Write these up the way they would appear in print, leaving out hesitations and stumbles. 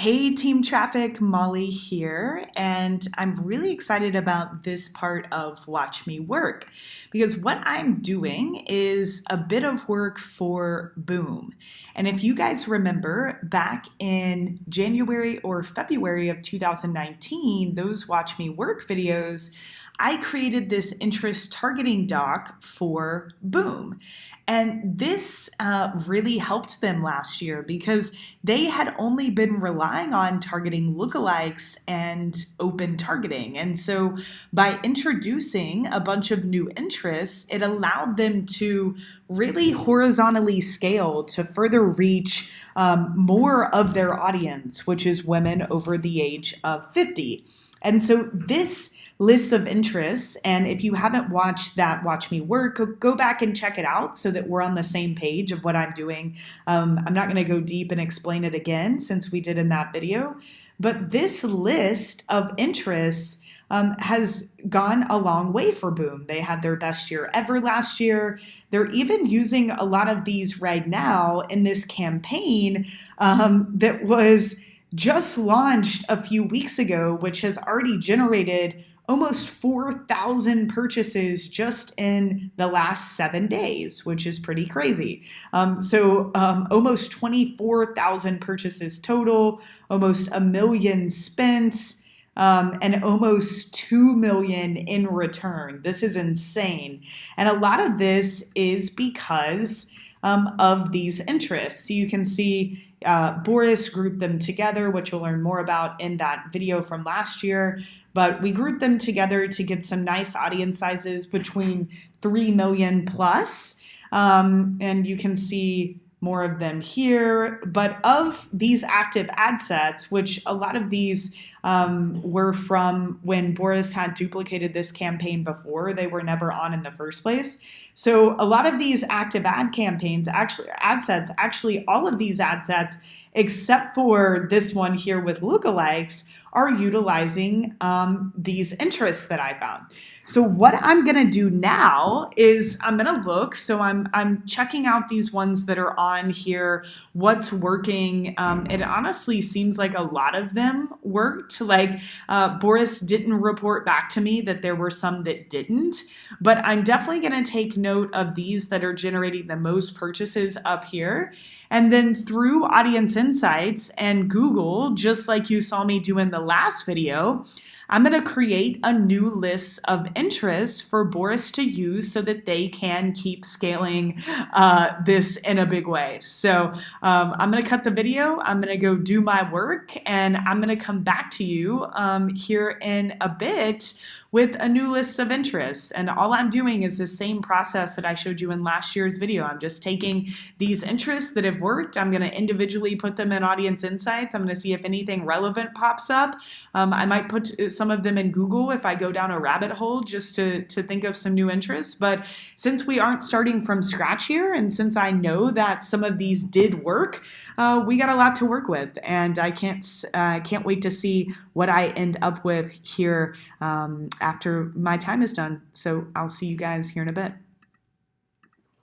Hey Team Traffic, Molly here, and I'm really excited about this part of Watch Me Work because what I'm doing is a bit of work for Boom. And if you guys remember, back in January or February of 2019, those Watch Me Work videos, I created this interest targeting doc for Boom. And this really helped them last year because they had only been relying on targeting lookalikes and open targeting. And so by introducing a bunch of new interests, it allowed them to really horizontally scale to further reach more of their audience, which is women over the age of 50. And so this list of interests, and if you haven't watched that Watch Me Work, go back and check it out so that we're on the same page of what I'm doing. I'm not going to go deep and explain it again since we did in that video, but this list of interests has gone a long way for Boom. They had their best year ever last year. They're even using a lot of these right now in this campaign that was just launched a few weeks ago, which has already generated almost 4,000 purchases just in the last 7 days, which is pretty crazy. Almost 24,000 purchases total, almost a million spent, and almost 2 million in return. This is insane. And a lot of this is because of these interests. So you can see Boris grouped them together, which you'll learn more about in that video from last year. But we grouped them together to get some nice audience sizes between 3 million plus. And you can see more of them here. But of these active ad sets, which a lot of these were from when Boris had duplicated this campaign before, they were never on in the first place. So a lot of these active ad campaigns, actually all of these ad sets, except for this one here with lookalikes, are utilizing these interests that I found. So what I'm gonna do now is I'm gonna look, so I'm checking out these ones that are on here, what's working. It honestly seems like a lot of them worked. Like Boris didn't report back to me that there were some that didn't, but I'm definitely gonna take note of these that are generating the most purchases up here. And then through Audience Insights and Google, just like you saw me do in the last video, I'm going to create a new list of interests for Boris to use so that they can keep scaling this in a big way. So I'm going to cut the video, I'm going to go do my work, and I'm going to come back to you here in a bit with a new list of interests. And all I'm doing is the same process that I showed you in last year's video. I'm just taking these interests that have worked. I'm going to individually put them in Audience Insights. I'm going to see if anything relevant pops up. I might put some of them in Google if I go down a rabbit hole just to think of some new interests. But since we aren't starting from scratch here, and since I know that some of these did work, we got a lot to work with. And I can't wait to see what I end up with here after my time is done. So I'll see you guys here in a bit.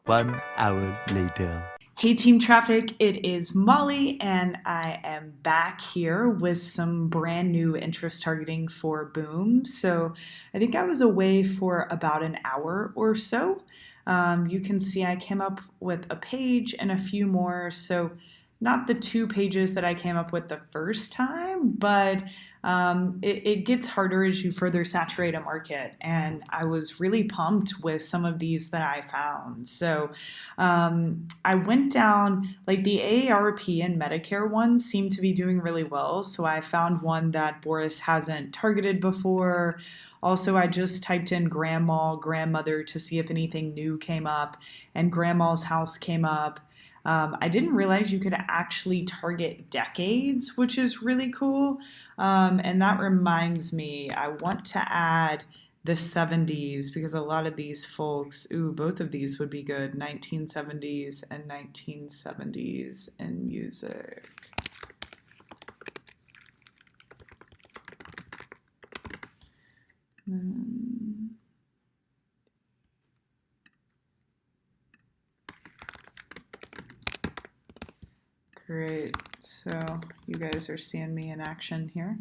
1 hour later. Hey Team Traffic, it is Molly, and I am back here with some brand new interest targeting for Boom. So I think I was away for about an hour or so. You can see I came up with a page and a few more. So not the 2 pages that I came up with the first time, but it gets harder as you further saturate a market. And I was really pumped with some of these that I found. So I went down, like the AARP and Medicare ones seem to be doing really well. So I found one that Boris hasn't targeted before. Also, I just typed in grandma, grandmother to see if anything new came up, and grandma's house came up. I didn't realize you could actually target decades, which is really cool. And that reminds me, I want to add the 70s because a lot of these folks, both of these would be good, 1970s and 1970s in music. Great. So you guys are seeing me in action here.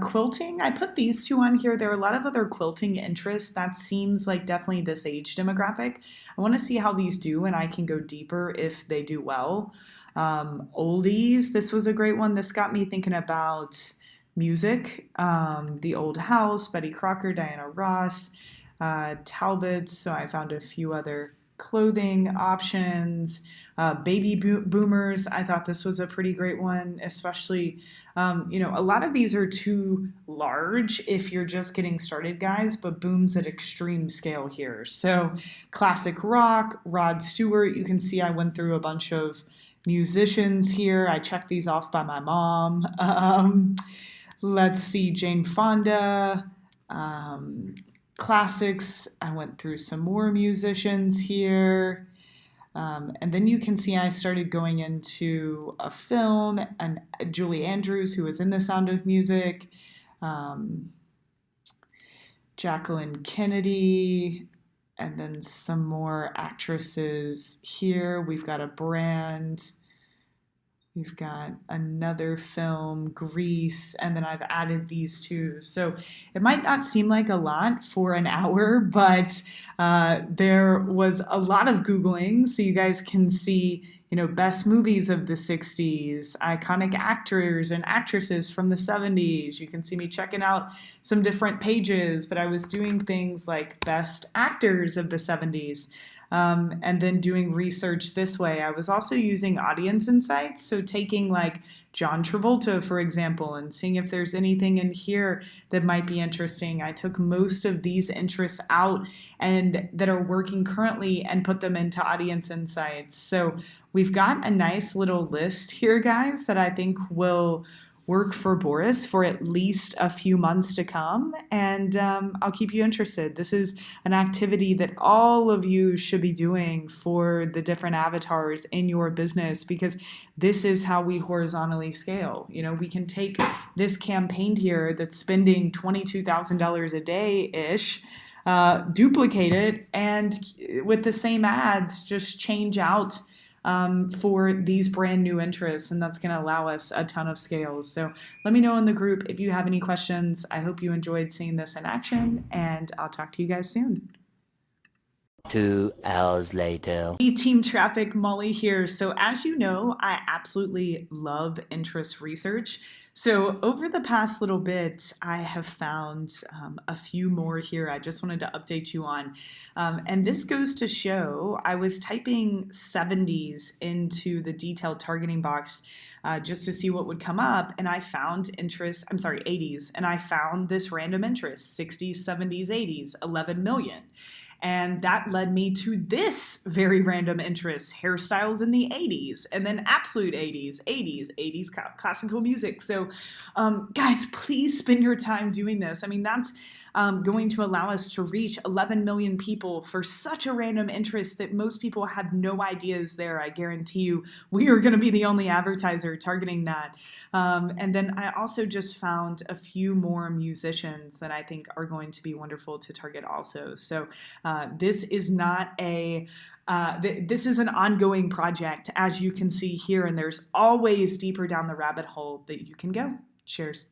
Quilting, I put these two on here. There are a lot of other quilting interests. That seems like definitely this age demographic. I want to see how these do, and I can go deeper if they do well. Oldies, this was a great one. This got me thinking about music. The Old House, Betty Crocker, Diana Ross, Talbots. So I found a few other clothing options. Baby boomers, I thought this was a pretty great one, especially, a lot of these are too large if you're just getting started, guys, but booms at extreme scale here. So classic rock, Rod Stewart, you can see I went through a bunch of musicians here. I checked these off by my mom. Let's see, Jane Fonda, classics. I went through some more musicians here. And then you can see I started going into a film, and Julie Andrews, who was in The Sound of Music, Jacqueline Kennedy, and then some more actresses here. We've got a brand. We've got another film, Grease, and then I've added these two. So it might not seem like a lot for an hour, but there was a lot of Googling. So you guys can see, best movies of the 60s, iconic actors and actresses from the 70s. You can see me checking out some different pages, but I was doing things like best actors of the 70s. And then doing research this way. I was also using audience insights, so taking like John Travolta, for example, and seeing if there's anything in here that might be interesting. I took most of these interests out and that are working currently and put them into audience insights. So we've got a nice little list here, guys, that I think will work for Boris for at least a few months to come, and I'll keep you interested. This is an activity that all of you should be doing for the different avatars in your business, because this is how we horizontally scale. We can take this campaign here that's spending $22,000 a day-ish, duplicate it, and with the same ads, just change out for these brand new interests, and that's going to allow us a ton of scales. So let me know in the group if you have any questions. I hope you enjoyed seeing this in action, and I'll talk to you guys soon. 2 hours later. Hey, Team Traffic, Molly here. So as you know, I absolutely love interest research. So over the past little bit, I have found a few more here I just wanted to update you on. And this goes to show I was typing 70s into the detailed targeting box just to see what would come up. And I found 80s. And I found this random interest, 60s, 70s, 80s, 11 million. And that led me to this very random interest, hairstyles in the 80s, and then absolute 80s classical music. So guys, please spend your time doing this. I mean, that's going to allow us to reach 11 million people for such a random interest that most people have no idea is there. I guarantee you we are going to be the only advertiser targeting that. And then I also just found a few more musicians that I think are going to be wonderful to target also. So this is not a this is an ongoing project, as you can see here, and there's always deeper down the rabbit hole that you can go. Cheers.